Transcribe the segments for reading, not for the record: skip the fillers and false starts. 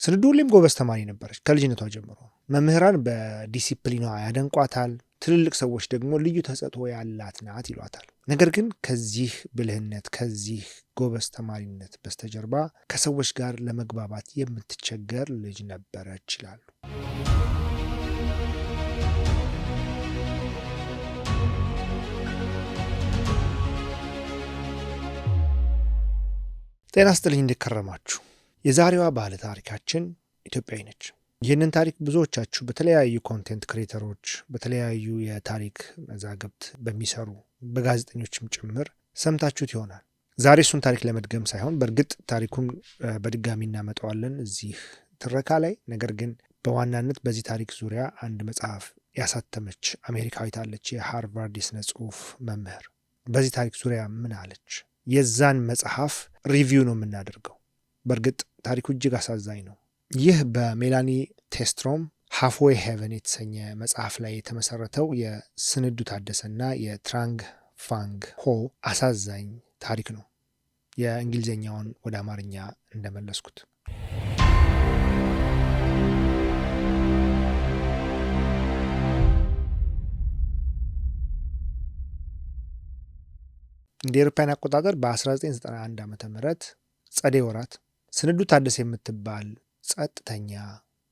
ስንዱ ሁሌም ጎበዝ ተማሪ ነበረች ከልጅነቷ ጀምሮ። መምህራን በዲሲፕሊኗ ያደንቋታል፣ ትልልቅ ሰዎች ደግሞ ልዩ ተሰጥኦ ያላት ናት ይሏታል። ነገር ግን ከዚህ ብልህነት፣ ከዚህ ጎበዝ ተማሪነት በስተጀርባ ከሰዎች ጋር ለመግባባት የምትቸገር ልጅ ነበረች ይላሉ። ጤና ይስጥልኝ፣ እንደከረማችሁ። የዛሬዋ ባለ ታሪካችን ኢትዮጵያዊ ነች። ይህንን ታሪክ ብዙዎቻችሁ በተለያዩ ኮንቴንት ክሬተሮች፣ በተለያዩ የታሪክ መዛግብት በሚሰሩ በጋዜጠኞችም ጭምር ሰምታችሁት ይሆናል። ዛሬ እሱን ታሪክ ለመድገም ሳይሆን፣ በእርግጥ ታሪኩን በድጋሚ እናመጣዋለን እዚህ ትረካ ላይ። ነገር ግን በዋናነት በዚህ ታሪክ ዙሪያ አንድ መጽሐፍ ያሳተመች አሜሪካዊት አለች፣ የሃርቫርድ የሥነ ጽሑፍ መምህር። በዚህ ታሪክ ዙሪያ ምን አለች? የዛን መጽሐፍ ሪቪው ነው የምናደርገው። በእርግጥ ታሪኩ እጅግ አሳዛኝ ነው። ይህ በሜላኒ ቴስትሮም ሃፍዌይ ሄቨን የተሰኘ መጽሐፍ ላይ የተመሰረተው የስንዱ ታደሰና የትራንግ ፋንግ ሆ አሳዛኝ ታሪክ ነው። የእንግሊዝኛውን ወደ አማርኛ እንደመለስኩት እንደ አውሮፓውያን አቆጣጠር በ1991 ዓ.ም ጸደይ ወራት ስንዱ ታደሰ የምትባል ጸጥተኛ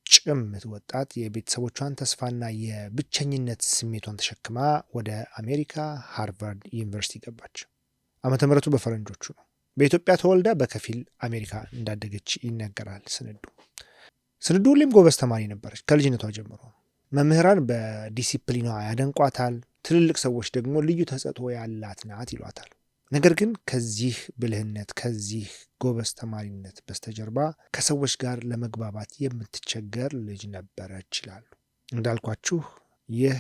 ጭምት ወጣት የቤተሰቦቿን ተስፋና የብቸኝነት ስሜቷን ተሸክማ ወደ አሜሪካ ሃርቫርድ ዩኒቨርሲቲ ገባች። ዓመተ ምህረቱ በፈረንጆቹ ነው። በኢትዮጵያ ተወልዳ በከፊል አሜሪካ እንዳደገች ይነገራል። ስንዱ ሁሌም ጎበዝ ተማሪ ነበረች ከልጅነቷ ጀምሮ። መምህራን በዲሲፕሊኗ ያደንቋታል፣ ትልልቅ ሰዎች ደግሞ ልዩ ተሰጥኦ ያላት ናት ይሏታል። ነገር ግን ከዚህ ብልህነት፣ ከዚህ ጎበዝ ተማሪነት በስተጀርባ ከሰዎች ጋር ለመግባባት የምትቸገር ልጅ ነበረች ይላሉ። እንዳልኳችሁ ይህ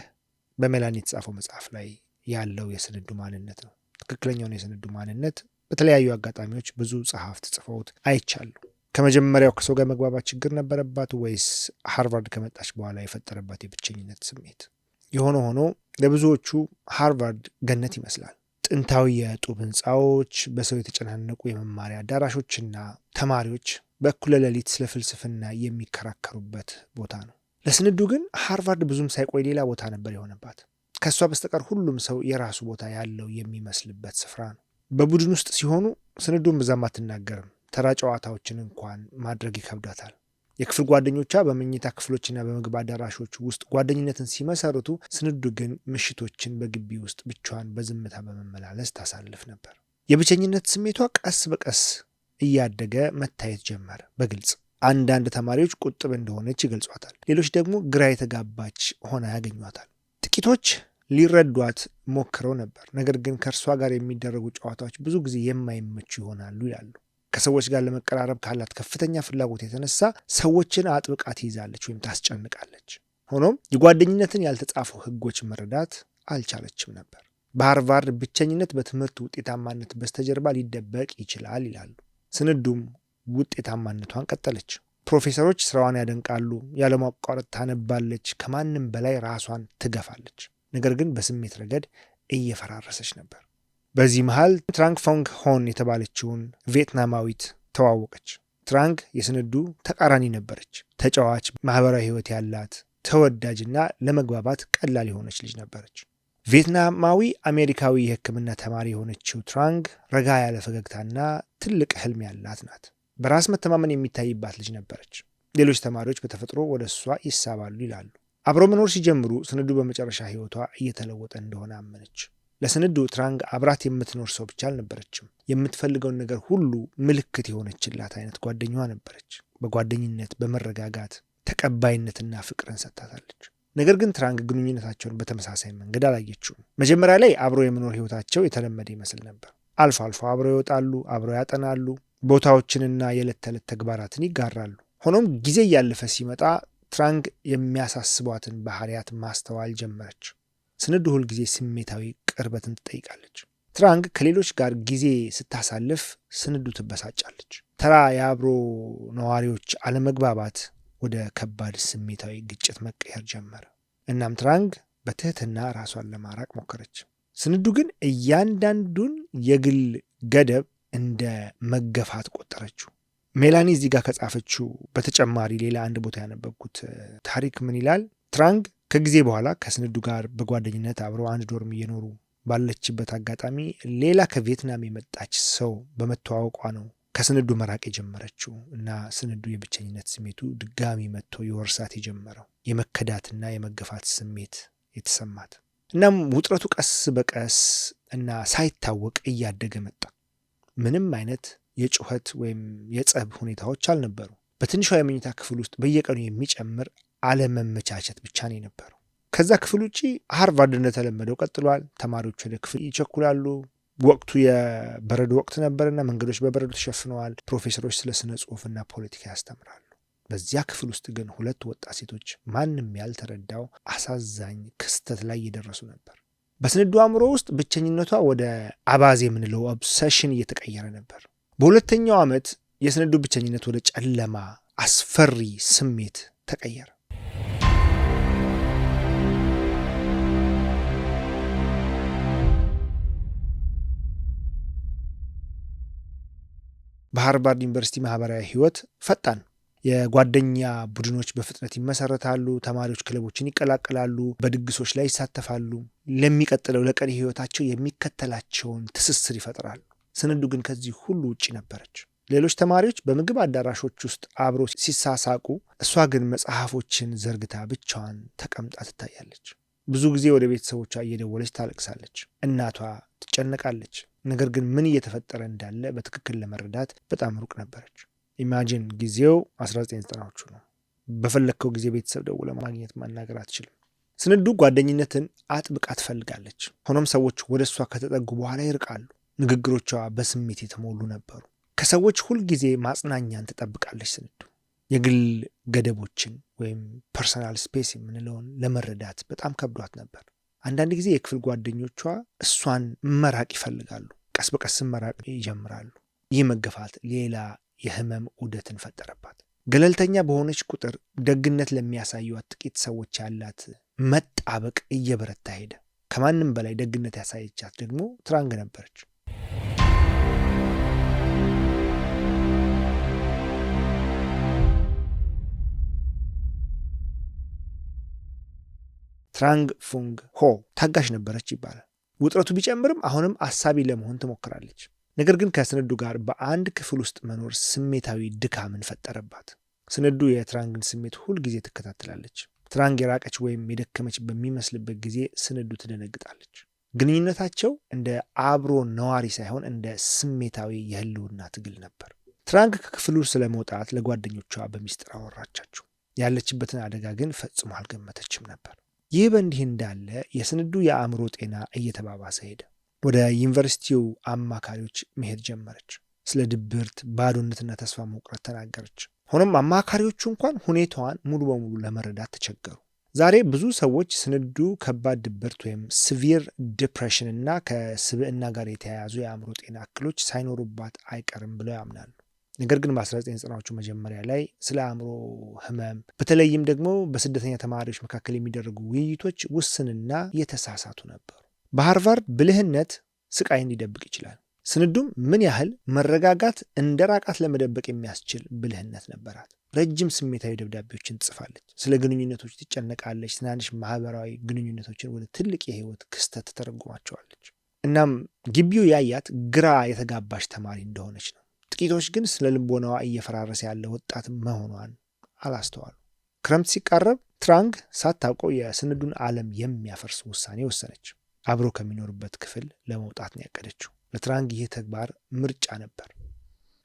በሜላኒ የተጻፈው መጽሐፍ ላይ ያለው የስንዱ ማንነት ነው። ትክክለኛውን የስንዱ ማንነት በተለያዩ አጋጣሚዎች ብዙ ጸሐፍት ጽፈውት አይቻሉ። ከመጀመሪያው ከሰው ጋር መግባባት ችግር ነበረባት ወይስ ሃርቫርድ ከመጣች በኋላ የፈጠረባት የብቸኝነት ስሜት? የሆነ ሆኖ ለብዙዎቹ ሃርቫርድ ገነት ይመስላል። ጥንታዊ የጡብ ህንፃዎች፣ በሰው የተጨናነቁ የመማሪያ አዳራሾችና ተማሪዎች በእኩለ ሌሊት ስለ ፍልስፍና የሚከራከሩበት ቦታ ነው። ለስንዱ ግን ሃርቫርድ ብዙም ሳይቆይ ሌላ ቦታ ነበር የሆነባት። ከእሷ በስተቀር ሁሉም ሰው የራሱ ቦታ ያለው የሚመስልበት ስፍራ ነው። በቡድን ውስጥ ሲሆኑ ስንዱን ብዛም አትናገርም። ተራ ጨዋታዎችን እንኳን ማድረግ ይከብዳታል። የክፍል ጓደኞቿ በመኝታ ክፍሎችና በምግብ አዳራሾች ውስጥ ጓደኝነትን ሲመሰርቱ፣ ስንዱ ግን ምሽቶችን በግቢ ውስጥ ብቻዋን በዝምታ በመመላለስ ታሳልፍ ነበር። የብቸኝነት ስሜቷ ቀስ በቀስ እያደገ መታየት ጀመረ በግልጽ። አንዳንድ ተማሪዎች ቁጥብ እንደሆነች ይገልጿታል፣ ሌሎች ደግሞ ግራ የተጋባች ሆና ያገኟታል። ጥቂቶች ሊረዷት ሞክረው ነበር፣ ነገር ግን ከእርሷ ጋር የሚደረጉ ጨዋታዎች ብዙ ጊዜ የማይመቹ ይሆናሉ ይላሉ። ከሰዎች ጋር ለመቀራረብ ካላት ከፍተኛ ፍላጎት የተነሳ ሰዎችን አጥብቃ ትይዛለች ወይም ታስጨንቃለች። ሆኖም የጓደኝነትን ያልተጻፉ ሕጎች መረዳት አልቻለችም ነበር። በሃርቫርድ ብቸኝነት በትምህርት ውጤታማነት በስተጀርባ ሊደበቅ ይችላል ይላሉ። ስንዱም ውጤታማነቷን ቀጠለች። ፕሮፌሰሮች ስራዋን ያደንቃሉ፣ ያለማቋረጥ ታነባለች፣ ከማንም በላይ ራሷን ትገፋለች። ነገር ግን በስሜት ረገድ እየፈራረሰች ነበር። በዚህ መሃል ትራንግ ፋንግ ሆን የተባለችውን ቪየትናማዊት ተዋወቀች። ትራንግ የስንዱ ተቃራኒ ነበረች። ተጫዋች፣ ማህበራዊ ህይወት ያላት፣ ተወዳጅና ለመግባባት ቀላል የሆነች ልጅ ነበረች። ቪየትናማዊ አሜሪካዊ የሕክምና ተማሪ የሆነችው ትራንግ ረጋ ያለ ፈገግታና ትልቅ ህልም ያላት ናት። በራስ መተማመን የሚታይባት ልጅ ነበረች። ሌሎች ተማሪዎች በተፈጥሮ ወደ እሷ ይሳባሉ ይላሉ። አብረው መኖር ሲጀምሩ ስንዱ በመጨረሻ ህይወቷ እየተለወጠ እንደሆነ አመነች። ለስንዱ ትራንግ አብራት የምትኖር ሰው ብቻ አልነበረችም። የምትፈልገውን ነገር ሁሉ ምልክት የሆነችላት አይነት ጓደኛዋ ነበረች። በጓደኝነት በመረጋጋት ተቀባይነትና ፍቅርን ሰጥታታለች። ነገር ግን ትራንግ ግንኙነታቸውን በተመሳሳይ መንገድ አላየችውም። መጀመሪያ ላይ አብረው የመኖር ህይወታቸው የተለመደ ይመስል ነበር። አልፎ አልፎ አብረው ይወጣሉ፣ አብረው ያጠናሉ፣ ቦታዎችንና የዕለት ተዕለት ተግባራትን ይጋራሉ። ሆኖም ጊዜ እያለፈ ሲመጣ ትራንግ የሚያሳስቧትን ባህሪያት ማስተዋል ጀመረች። ስንዱ ሁል ጊዜ ስሜታዊ ቅርበትን ትጠይቃለች። ትራንግ ከሌሎች ጋር ጊዜ ስታሳልፍ ስንዱ ትበሳጫለች። ተራ የአብሮ ነዋሪዎች አለመግባባት ወደ ከባድ ስሜታዊ ግጭት መቀየር ጀመረ። እናም ትራንግ በትህትና ራሷን ለማራቅ ሞከረች። ስንዱ ግን እያንዳንዱን የግል ገደብ እንደ መገፋት ቆጠረችው። ሜላኒ እዚህ ጋር ከጻፈችው በተጨማሪ ሌላ አንድ ቦታ ያነበብኩት ታሪክ ምን ይላል? ትራንግ ከጊዜ በኋላ ከስንዱ ጋር በጓደኝነት አብረው አንድ ዶርም እየኖሩ ባለችበት አጋጣሚ ሌላ ከቪየትናም የመጣች ሰው በመተዋወቋ ነው ከስንዱ መራቅ የጀመረችው እና ስንዱ የብቸኝነት ስሜቱ ድጋሚ መጥቶ የወርሳት የጀመረው የመከዳትና የመገፋት ስሜት የተሰማት። እናም ውጥረቱ ቀስ በቀስ እና ሳይታወቅ እያደገ መጣ። ምንም አይነት የጩኸት ወይም የጸብ ሁኔታዎች አልነበሩ። በትንሿ የመኝታ ክፍል ውስጥ በየቀኑ የሚጨምር አለመመቻቸት ብቻ ነው የነበረው። ከዛ ክፍል ውጪ ሃርቫርድ እንደተለመደው ቀጥሏል። ተማሪዎች ወደ ክፍል ይቸኩላሉ። ወቅቱ የበረዶ ወቅት ነበርና መንገዶች በበረዶ ተሸፍነዋል። ፕሮፌሰሮች ስለ ስነ ጽሁፍና ፖለቲካ ያስተምራሉ። በዚያ ክፍል ውስጥ ግን ሁለት ወጣት ሴቶች ማንም ያልተረዳው አሳዛኝ ክስተት ላይ እየደረሱ ነበር። በስንዱ አእምሮ ውስጥ ብቸኝነቷ ወደ አባዜ የምንለው ኦብሰሽን እየተቀየረ ነበር። በሁለተኛው ዓመት የስንዱ ብቸኝነት ወደ ጨለማ አስፈሪ ስሜት ተቀየረ። በሃርቫርድ ዩኒቨርሲቲ ማህበራዊ ህይወት ፈጣን የጓደኛ ቡድኖች በፍጥነት ይመሰረታሉ። ተማሪዎች ክለቦችን ይቀላቀላሉ፣ በድግሶች ላይ ይሳተፋሉ። ለሚቀጥለው ለቀሪ ህይወታቸው የሚከተላቸውን ትስስር ይፈጥራሉ። ስንዱ ግን ከዚህ ሁሉ ውጪ ነበረች። ሌሎች ተማሪዎች በምግብ አዳራሾች ውስጥ አብሮ ሲሳሳቁ፣ እሷ ግን መጽሐፎችን ዘርግታ ብቻዋን ተቀምጣ ትታያለች። ብዙ ጊዜ ወደ ቤተሰቦቿ እየደወለች ታለቅሳለች። እናቷ ትጨነቃለች። ነገር ግን ምን እየተፈጠረ እንዳለ በትክክል ለመረዳት በጣም ሩቅ ነበረች። ኢማጂን ጊዜው 1990ዎቹ ነው። በፈለግከው ጊዜ ቤተሰብ ደውለ ማግኘት ማናገር አትችልም። ስንዱ ጓደኝነትን አጥብቃ ትፈልጋለች። ሆኖም ሰዎች ወደ እሷ ከተጠጉ በኋላ ይርቃሉ። ንግግሮቿ በስሜት የተሞሉ ነበሩ። ከሰዎች ሁልጊዜ ማጽናኛን ትጠብቃለች። ስንዱ የግል ገደቦችን ወይም ፐርሰናል ስፔስ የምንለውን ለመረዳት በጣም ከብዷት ነበር። አንዳንድ ጊዜ የክፍል ጓደኞቿ እሷን መራቅ ይፈልጋሉ። ቀስ በቀስም መራቅ ይጀምራሉ። ይህ መገፋት ሌላ የህመም ዑደትን ፈጠረባት። ገለልተኛ በሆነች ቁጥር ደግነት ለሚያሳዩት ጥቂት ሰዎች ያላት መጣበቅ እየበረታ ሄደ። ከማንም በላይ ደግነት ያሳየቻት ደግሞ ትራንግ ነበረች። ትራንግ ፉንግ ሆ ታጋሽ ነበረች ይባላል። ውጥረቱ ቢጨምርም አሁንም አሳቢ ለመሆን ትሞክራለች። ነገር ግን ከስንዱ ጋር በአንድ ክፍል ውስጥ መኖር ስሜታዊ ድካምን ፈጠረባት። ስንዱ የትራንግን ስሜት ሁልጊዜ ትከታተላለች። ትራንግ የራቀች ወይም የደከመች በሚመስልበት ጊዜ ስንዱ ትደነግጣለች። ግንኙነታቸው እንደ አብሮ ነዋሪ ሳይሆን እንደ ስሜታዊ የህልውና ትግል ነበር። ትራንግ ከክፍሉ ስለመውጣት ለጓደኞቿ በሚስጥር አወራቻቸው። ያለችበትን አደጋ ግን ፈጽሞ አልገመተችም ነበር። ይህ በእንዲህ እንዳለ የስንዱ የአእምሮ ጤና እየተባባሰ ሄደ። ወደ ዩኒቨርሲቲው አማካሪዎች መሄድ ጀመረች። ስለ ድብርት፣ ባዶነትና ተስፋ መቁረጥ ተናገረች። ሆኖም አማካሪዎቹ እንኳን ሁኔታዋን ሙሉ በሙሉ ለመረዳት ተቸገሩ። ዛሬ ብዙ ሰዎች ስንዱ ከባድ ድብርት ወይም ሲቪር ዲፕሬሽን እና ከስብዕና ጋር የተያያዙ የአእምሮ ጤና እክሎች ሳይኖሩባት አይቀርም ብለው ያምናሉ። ነገር ግን በ1990ዎቹ መጀመሪያ ላይ ስለ አእምሮ ህመም በተለይም ደግሞ በስደተኛ ተማሪዎች መካከል የሚደረጉ ውይይቶች ውስንና የተሳሳቱ ነበሩ። በሃርቫርድ ብልህነት ስቃይን ሊደብቅ ይችላል። ስንዱም ምን ያህል መረጋጋት እንደ ራቃት ለመደበቅ የሚያስችል ብልህነት ነበራት። ረጅም ስሜታዊ ደብዳቤዎችን ትጽፋለች። ስለ ግንኙነቶች ትጨነቃለች። ትናንሽ ማህበራዊ ግንኙነቶችን ወደ ትልቅ የህይወት ክስተት ትተረጉማቸዋለች። እናም ግቢው ያያት ግራ የተጋባሽ ተማሪ እንደሆነች ነው። ጥቂቶች ግን ስለ ልቦናዋ እየፈራረሰ ያለ ወጣት መሆኗን አላስተዋሉ። ክረምት ሲቃረብ ትራንግ ሳታውቀው የስንዱን ዓለም የሚያፈርስ ውሳኔ ወሰነች። አብሮ ከሚኖርበት ክፍል ለመውጣት ነው ያቀደችው። ለትራንግ ይህ ተግባር ምርጫ ነበር።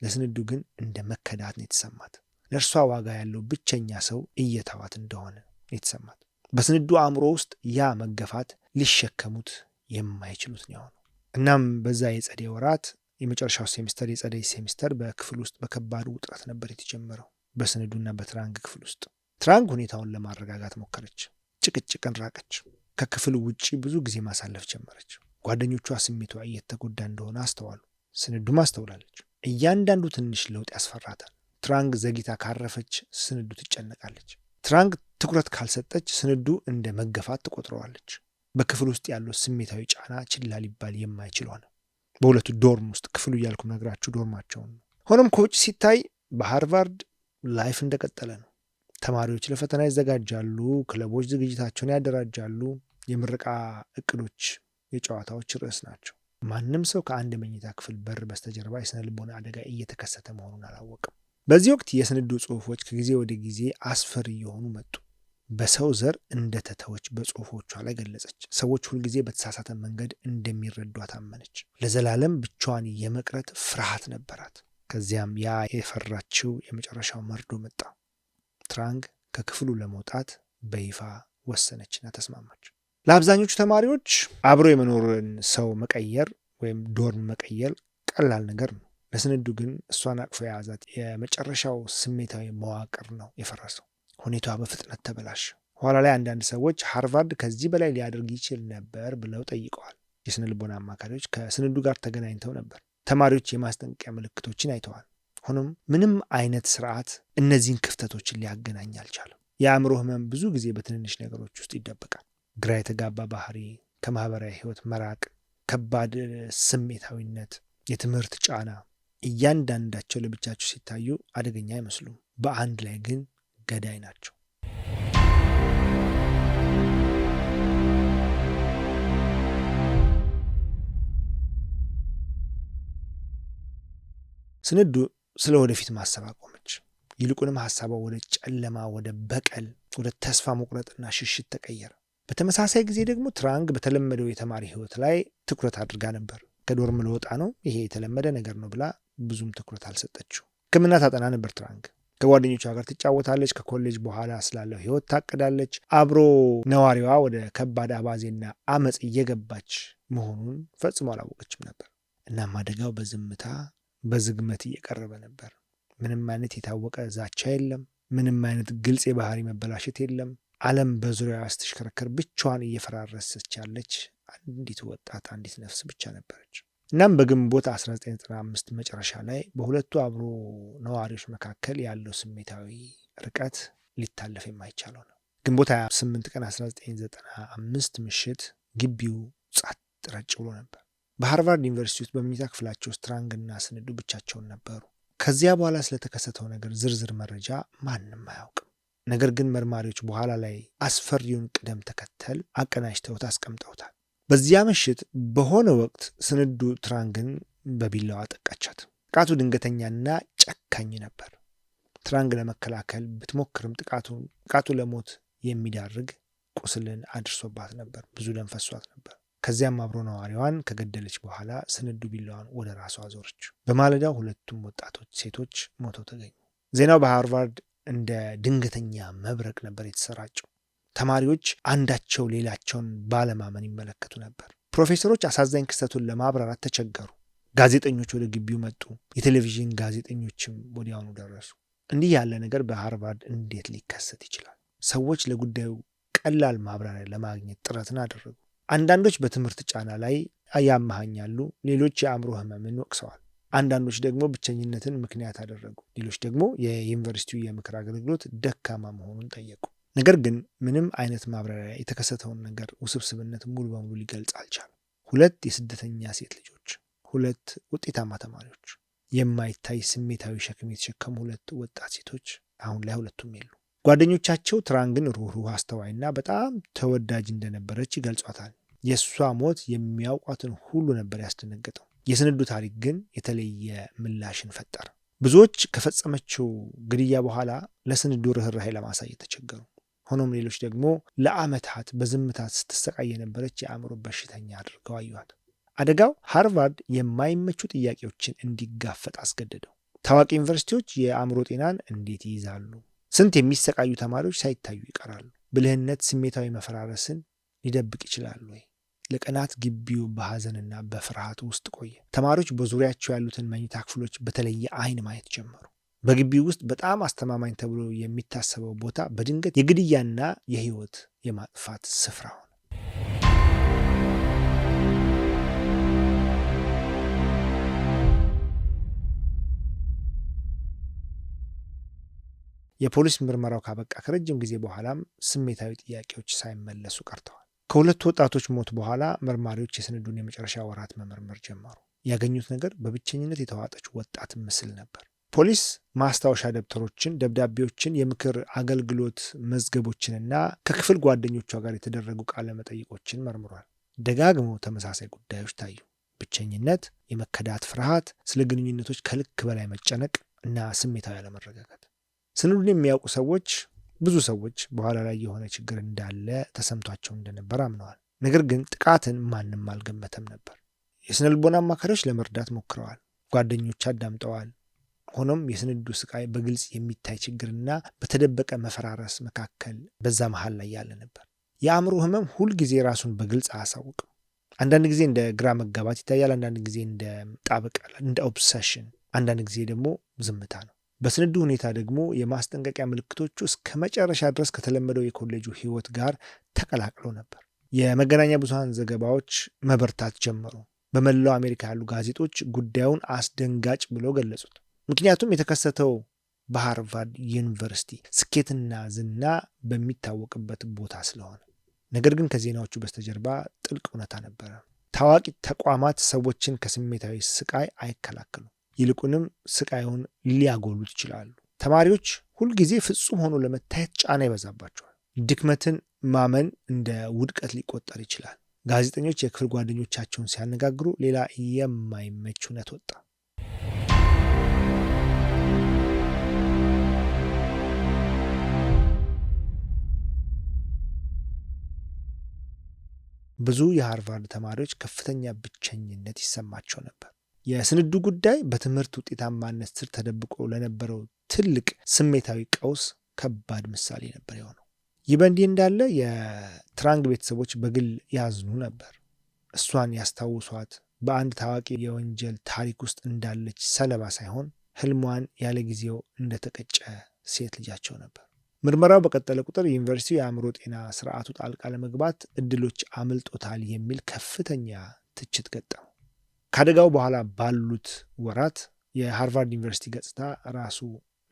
ለስንዱ ግን እንደ መከዳት ነው የተሰማት። ለእርሷ ዋጋ ያለው ብቸኛ ሰው እየተዋት እንደሆነ የተሰማት። በስንዱ አእምሮ ውስጥ ያ መገፋት ሊሸከሙት የማይችሉት ነው የሆነው። እናም በዛ የጸደይ ወራት የመጨረሻው ሴሚስተር የጸደይ ሴሚስተር በክፍል ውስጥ በከባድ ውጥረት ነበር የተጀመረው። በስንዱና በትራንግ ክፍል ውስጥ ትራንግ ሁኔታውን ለማረጋጋት ሞከረች። ጭቅጭቅን ራቀች። ከክፍሉ ውጪ ብዙ ጊዜ ማሳለፍ ጀመረች። ጓደኞቿ ስሜቷ እየተጎዳ እንደሆነ አስተዋሉ። ስንዱም አስተውላለች። እያንዳንዱ ትንሽ ለውጥ ያስፈራታል። ትራንግ ዘግይታ ካረፈች ስንዱ ትጨነቃለች። ትራንግ ትኩረት ካልሰጠች ስንዱ እንደ መገፋት ትቆጥረዋለች። በክፍል ውስጥ ያለው ስሜታዊ ጫና ችላ ሊባል የማይችል ሆነ። በሁለቱ ዶርም ውስጥ ክፍሉ እያልኩም ነግራችሁ ዶርማቸውን ነው። ሆኖም ከውጭ ሲታይ በሃርቫርድ ላይፍ እንደቀጠለ ነው። ተማሪዎች ለፈተና ይዘጋጃሉ፣ ክለቦች ዝግጅታቸውን ያደራጃሉ፣ የምረቃ እቅዶች የጨዋታዎች ርዕስ ናቸው። ማንም ሰው ከአንድ መኝታ ክፍል በር በስተጀርባ የስነ ልቦና አደጋ እየተከሰተ መሆኑን አላወቅም። በዚህ ወቅት የስንዱ ጽሑፎች ከጊዜ ወደ ጊዜ አስፈሪ እየሆኑ መጡ። በሰው ዘር እንደተተወች በጽሑፎቿ ላይ ገለጸች። ሰዎች ሁልጊዜ በተሳሳተ መንገድ እንደሚረዷት አመነች። ለዘላለም ብቻዋን የመቅረት ፍርሃት ነበራት። ከዚያም ያ የፈራችው የመጨረሻው መርዶ መጣ። ትራንግ ከክፍሉ ለመውጣት በይፋ ወሰነችና ተስማማች። ለአብዛኞቹ ተማሪዎች አብሮ የመኖርን ሰው መቀየር ወይም ዶርም መቀየር ቀላል ነገር ነው። ለስንዱ ግን እሷን አቅፎ የያዛት የመጨረሻው ስሜታዊ መዋቅር ነው የፈረሰው። ሁኔታዋ በፍጥነት ተበላሸ። ኋላ ላይ አንዳንድ ሰዎች ሃርቫርድ ከዚህ በላይ ሊያደርግ ይችል ነበር ብለው ጠይቀዋል። የስነ ልቦና አማካሪዎች ከስንዱ ጋር ተገናኝተው ነበር። ተማሪዎች የማስጠንቀቂያ ምልክቶችን አይተዋል። ሆኖም ምንም አይነት ስርዓት እነዚህን ክፍተቶችን ሊያገናኝ አልቻለም። የአእምሮ ህመም ብዙ ጊዜ በትንንሽ ነገሮች ውስጥ ይደበቃል። ግራ የተጋባ ባህሪ፣ ከማህበራዊ ህይወት መራቅ፣ ከባድ ስሜታዊነት፣ የትምህርት ጫና፣ እያንዳንዳቸው ለብቻቸው ሲታዩ አደገኛ አይመስሉም። በአንድ ላይ ግን ገዳይ ናቸው። ስንዱ ስለ ወደፊት ማሰብ አቆመች። ይልቁንም ሀሳቧ ወደ ጨለማ፣ ወደ በቀል፣ ወደ ተስፋ መቁረጥና ሽሽት ተቀየረ። በተመሳሳይ ጊዜ ደግሞ ትራንግ በተለመደው የተማሪ ህይወት ላይ ትኩረት አድርጋ ነበር። ከዶርም ልወጣ ነው፣ ይሄ የተለመደ ነገር ነው ብላ ብዙም ትኩረት አልሰጠችው። ሕክምና ታጠና ነበር። ትራንግ ከጓደኞቿ ጋር ትጫወታለች። ከኮሌጅ በኋላ ስላለው ህይወት ታቅዳለች። አብሮ ነዋሪዋ ወደ ከባድ አባዜና አመፅ እየገባች መሆኑን ፈጽሞ አላወቀችም ነበር። እናም አደጋው በዝምታ በዝግመት እየቀረበ ነበር። ምንም አይነት የታወቀ ዛቻ የለም። ምንም አይነት ግልጽ የባህሪ መበላሸት የለም። ዓለም በዙሪያዋ ስትሽከረከር ብቻዋን እየፈራረሰች ያለች አንዲት ወጣት፣ አንዲት ነፍስ ብቻ ነበረች። እናም በግንቦት 1995 መጨረሻ ላይ በሁለቱ አብሮ ነዋሪዎች መካከል ያለው ስሜታዊ ርቀት ሊታለፍ የማይቻለው ነው። ግንቦት 28 ቀን 1995 ምሽት ግቢው ጸጥ ረጭ ብሎ ነበር። በሃርቫርድ ዩኒቨርሲቲ ውስጥ በመኝታ ክፍላቸው ውስጥ ትራንግና ስንዱ ብቻቸውን ነበሩ። ከዚያ በኋላ ስለተከሰተው ነገር ዝርዝር መረጃ ማንም አያውቅም። ነገር ግን መርማሪዎች በኋላ ላይ አስፈሪውን ቅደም ተከተል አቀናጅተውት አስቀምጠውታል። በዚያ ምሽት በሆነ ወቅት ስንዱ ትራንግን በቢላዋ አጠቃቻት። ጥቃቱ ድንገተኛና ጨካኝ ነበር። ትራንግ ለመከላከል ብትሞክርም ጥቃቱ ለሞት የሚዳርግ ቁስልን አድርሶባት ነበር። ብዙ ደም ፈሷት ነበር። ከዚያም አብሮ ነዋሪዋን ከገደለች በኋላ ስንዱ ቢላዋን ወደ ራሷ አዞረች። በማለዳው ሁለቱም ወጣቶች ሴቶች ሞተው ተገኙ። ዜናው በሃርቫርድ እንደ ድንገተኛ መብረቅ ነበር የተሰራጨው። ተማሪዎች አንዳቸው ሌላቸውን ባለማመን ይመለከቱ ነበር። ፕሮፌሰሮች አሳዛኝ ክስተቱን ለማብራራት ተቸገሩ። ጋዜጠኞች ወደ ግቢው መጡ። የቴሌቪዥን ጋዜጠኞችም ወዲያውኑ ደረሱ። እንዲህ ያለ ነገር በሃርቫርድ እንዴት ሊከሰት ይችላል? ሰዎች ለጉዳዩ ቀላል ማብራሪያ ለማግኘት ጥረትን አደረጉ። አንዳንዶች በትምህርት ጫና ላይ ያመሃኛሉ፣ ሌሎች የአእምሮ ህመምን ወቅሰዋል። አንዳንዶች ደግሞ ብቸኝነትን ምክንያት አደረጉ። ሌሎች ደግሞ የዩኒቨርሲቲው የምክር አገልግሎት ደካማ መሆኑን ጠየቁ። ነገር ግን ምንም አይነት ማብራሪያ የተከሰተውን ነገር ውስብስብነት ሙሉ በሙሉ ሊገልጽ አልቻለም። ሁለት የስደተኛ ሴት ልጆች፣ ሁለት ውጤታማ ተማሪዎች፣ የማይታይ ስሜታዊ ሸክም የተሸከሙ ሁለት ወጣት ሴቶች፣ አሁን ላይ ሁለቱም የሉ። ጓደኞቻቸው ትራንግን ሩህሩህ፣ አስተዋይና በጣም ተወዳጅ እንደነበረች ይገልጿታል። የእሷ ሞት የሚያውቋትን ሁሉ ነበር ያስደነገጠው። የስንዱ ታሪክ ግን የተለየ ምላሽን ፈጠረ። ብዙዎች ከፈጸመችው ግድያ በኋላ ለስንዱ ርኅራኄ ለማሳየት ተቸገሩ። ሆኖም ሌሎች ደግሞ ለዓመታት በዝምታት ስትሰቃይ የነበረች የአእምሮ በሽተኛ አድርገው አዩዋት። አደጋው ሃርቫርድ የማይመቹ ጥያቄዎችን እንዲጋፈጥ አስገደደው። ታዋቂ ዩኒቨርሲቲዎች የአእምሮ ጤናን እንዴት ይይዛሉ? ስንት የሚሰቃዩ ተማሪዎች ሳይታዩ ይቀራሉ? ብልህነት ስሜታዊ መፈራረስን ሊደብቅ ይችላል ወይ? ለቀናት ግቢው በሐዘንና በፍርሃት ውስጥ ቆየ። ተማሪዎች በዙሪያቸው ያሉትን መኝታ ክፍሎች በተለየ ዓይን ማየት ጀመሩ። በግቢው ውስጥ በጣም አስተማማኝ ተብሎ የሚታሰበው ቦታ በድንገት የግድያና የሕይወት የማጥፋት ስፍራ ሆነ። የፖሊስ ምርመራው ካበቃ ከረጅም ጊዜ በኋላም ስሜታዊ ጥያቄዎች ሳይመለሱ ቀርተዋል። ከሁለቱ ወጣቶች ሞት በኋላ መርማሪዎች የስንዱን የመጨረሻ ወራት መመርመር ጀመሩ። ያገኙት ነገር በብቸኝነት የተዋጠች ወጣት ምስል ነበር። ፖሊስ ማስታወሻ ደብተሮችን፣ ደብዳቤዎችን፣ የምክር አገልግሎት መዝገቦችንና ከክፍል ጓደኞቿ ጋር የተደረጉ ቃለ መጠይቆችን መርምሯል። ደጋግመው ተመሳሳይ ጉዳዮች ታዩ። ብቸኝነት፣ የመከዳት ፍርሃት፣ ስለ ግንኙነቶች ከልክ በላይ መጨነቅ እና ስሜታዊ አለመረጋጋት። ሰነዱን የሚያውቁ ሰዎች ብዙ ሰዎች በኋላ ላይ የሆነ ችግር እንዳለ ተሰምቷቸው እንደነበር አምነዋል። ነገር ግን ጥቃትን ማንም አልገመተም ነበር። የስነ ልቦና አማካሪዎች ለመርዳት ሞክረዋል። ጓደኞች አዳምጠዋል። ሆኖም የስንዱ ስቃይ በግልጽ የሚታይ ችግርና በተደበቀ መፈራረስ መካከል በዛ መሃል ላይ ያለ ነበር። የአእምሮ ህመም ሁልጊዜ ራሱን በግልጽ አያሳውቅም። አንዳንድ ጊዜ እንደ ግራ መጋባት ይታያል። አንዳንድ ጊዜ እንደ ጣበቃ፣ እንደ ኦብሰሽን፣ አንዳንድ ጊዜ ደግሞ ዝምታ ነው። በስንዱ ሁኔታ ደግሞ የማስጠንቀቂያ ምልክቶቹ እስከ መጨረሻ ድረስ ከተለመደው የኮሌጁ ህይወት ጋር ተቀላቅሎ ነበር። የመገናኛ ብዙሃን ዘገባዎች መበርታት ጀመሩ። በመላው አሜሪካ ያሉ ጋዜጦች ጉዳዩን አስደንጋጭ ብለው ገለጹት። ምክንያቱም የተከሰተው በሃርቫርድ ዩኒቨርሲቲ ስኬትና ዝና በሚታወቅበት ቦታ ስለሆነ። ነገር ግን ከዜናዎቹ በስተጀርባ ጥልቅ እውነታ ነበረ። ታዋቂ ተቋማት ሰዎችን ከስሜታዊ ስቃይ አይከላከሉም፣ ይልቁንም ስቃዩን ሊያጎሉት ይችላሉ። ተማሪዎች ሁልጊዜ ፍጹም ሆኖ ለመታየት ጫና ይበዛባቸዋል። ድክመትን ማመን እንደ ውድቀት ሊቆጠር ይችላል። ጋዜጠኞች የክፍል ጓደኞቻቸውን ሲያነጋግሩ ሌላ የማይመች እውነት ወጣ። ብዙ የሃርቫርድ ተማሪዎች ከፍተኛ ብቸኝነት ይሰማቸው ነበር። የስንዱ ጉዳይ በትምህርት ውጤታማነት ስር ተደብቆ ለነበረው ትልቅ ስሜታዊ ቀውስ ከባድ ምሳሌ ነበር የሆነው። ይህ በእንዲህ እንዳለ የትራንግ ቤተሰቦች በግል ያዝኑ ነበር። እሷን ያስታውሷት በአንድ ታዋቂ የወንጀል ታሪክ ውስጥ እንዳለች ሰለባ ሳይሆን ህልሟን ያለ ጊዜው እንደተቀጨ ሴት ልጃቸው ነበር። ምርመራው በቀጠለ ቁጥር ዩኒቨርሲቲው የአእምሮ ጤና ስርዓቱ ጣልቃ ለመግባት እድሎች አምልጦታል የሚል ከፍተኛ ትችት ገጠመው። ከአደጋው በኋላ ባሉት ወራት የሃርቫርድ ዩኒቨርሲቲ ገጽታ ራሱ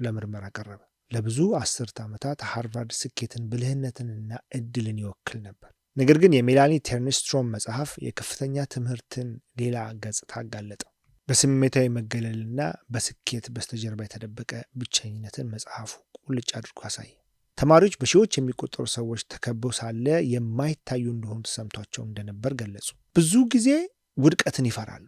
ለምርመራ ቀረበ። ለብዙ አስርት ዓመታት ሃርቫርድ ስኬትን፣ ብልህነትንና እድልን ይወክል ነበር። ነገር ግን የሜላኒ ቴርንስትሮም መጽሐፍ የከፍተኛ ትምህርትን ሌላ ገጽታ አጋለጠው። በስሜታዊ መገለልና በስኬት በስተጀርባ የተደበቀ ብቸኝነትን መጽሐፉ ቁልጭ አድርጎ አሳየ። ተማሪዎች በሺዎች የሚቆጠሩ ሰዎች ተከበው ሳለ የማይታዩ እንደሆኑ ተሰምቷቸው እንደነበር ገለጹ። ብዙ ጊዜ ውድቀትን ይፈራሉ።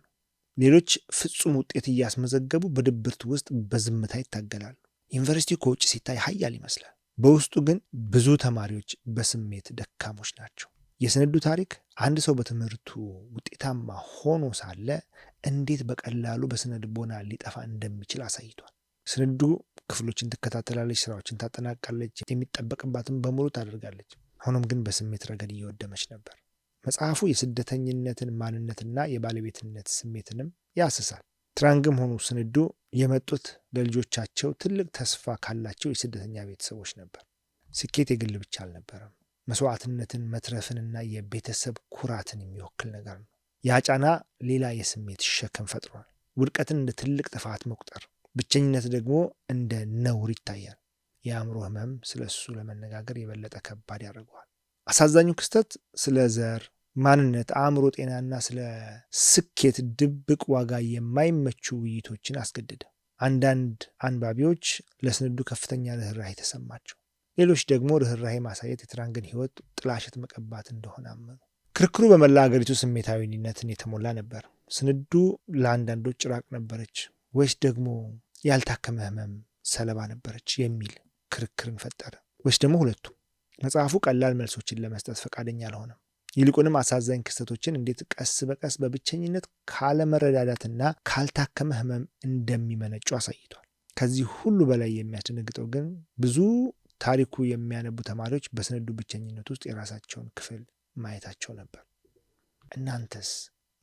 ሌሎች ፍጹም ውጤት እያስመዘገቡ በድብርት ውስጥ በዝምታ ይታገላሉ። ዩኒቨርሲቲው ከውጭ ሲታይ ኃያል ይመስላል። በውስጡ ግን ብዙ ተማሪዎች በስሜት ደካሞች ናቸው። የስንዱ ታሪክ አንድ ሰው በትምህርቱ ውጤታማ ሆኖ ሳለ እንዴት በቀላሉ በስነ ልቦና ሊጠፋ እንደሚችል አሳይቷል። ስንዱ ክፍሎችን ትከታተላለች፣ ስራዎችን ታጠናቃለች፣ የሚጠበቅባትን በሙሉ ታደርጋለች። ሆኖም ግን በስሜት ረገድ እየወደመች ነበር። መጽሐፉ የስደተኝነትን ማንነትና የባለቤትነት ስሜትንም ያስሳል። ትራንግም ሆኑ ስንዱ የመጡት ለልጆቻቸው ትልቅ ተስፋ ካላቸው የስደተኛ ቤተሰቦች ነበር። ስኬት የግል ብቻ አልነበረም። መስዋዕትነትን፣ መትረፍንና የቤተሰብ ኩራትን የሚወክል ነገር ነው። ያ ጫና ሌላ የስሜት ሸክም ፈጥሯል። ውድቀትን እንደ ትልቅ ጥፋት መቁጠር፣ ብቸኝነት ደግሞ እንደ ነውር ይታያል። የአእምሮ ህመም ስለ እሱ ለመነጋገር የበለጠ ከባድ ያደርገዋል። አሳዛኙ ክስተት ስለ ዘር፣ ማንነት፣ አእምሮ ጤናና ስለ ስኬት ድብቅ ዋጋ የማይመቹ ውይይቶችን አስገደደ። አንዳንድ አንባቢዎች ለስንዱ ከፍተኛ ርኅራኄ ተሰማቸው። ሌሎች ደግሞ ርኅራኄ ማሳየት የትራንግን ህይወት ጥላሸት መቀባት እንደሆነ አመኑ። ክርክሩ በመላ ሀገሪቱ ስሜታዊነትን የተሞላ ነበር። ስንዱ ለአንዳንዶች ጭራቅ ነበረች ወይስ ደግሞ ያልታከመ ህመም ሰለባ ነበረች የሚል ክርክርን ፈጠረ፣ ወይስ ደግሞ ሁለቱ። መጽሐፉ ቀላል መልሶችን ለመስጠት ፈቃደኛ አልሆነም። ይልቁንም አሳዛኝ ክስተቶችን እንዴት ቀስ በቀስ በብቸኝነት ካለመረዳዳትና ካልታከመ ህመም እንደሚመነጩ አሳይቷል። ከዚህ ሁሉ በላይ የሚያስደነግጠው ግን ብዙ ታሪኩ የሚያነቡ ተማሪዎች በስንዱ ብቸኝነት ውስጥ የራሳቸውን ክፍል ማየታቸው ነበር። እናንተስ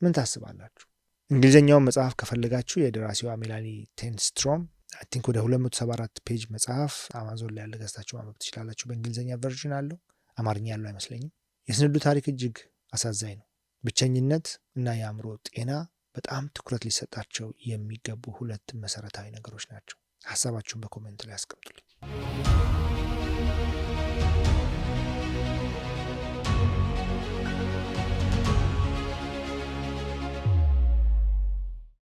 ምን ታስባላችሁ? እንግሊዝኛውን መጽሐፍ ከፈለጋችሁ የደራሲዋ ሜላኒ ቴርንስትሮም ቲንክ ወደ 274 ፔጅ መጽሐፍ አማዞን ላይ ያለ ገዝታችሁ ማንበብ ትችላላችሁ። በእንግሊዝኛ ቨርዥን አለው፣ አማርኛ ያለው አይመስለኝም። የስንዱ ታሪክ እጅግ አሳዛኝ ነው። ብቸኝነት እና የአእምሮ ጤና በጣም ትኩረት ሊሰጣቸው የሚገቡ ሁለት መሰረታዊ ነገሮች ናቸው። ሀሳባችሁን በኮሜንት ላይ አስቀምጡልኝ።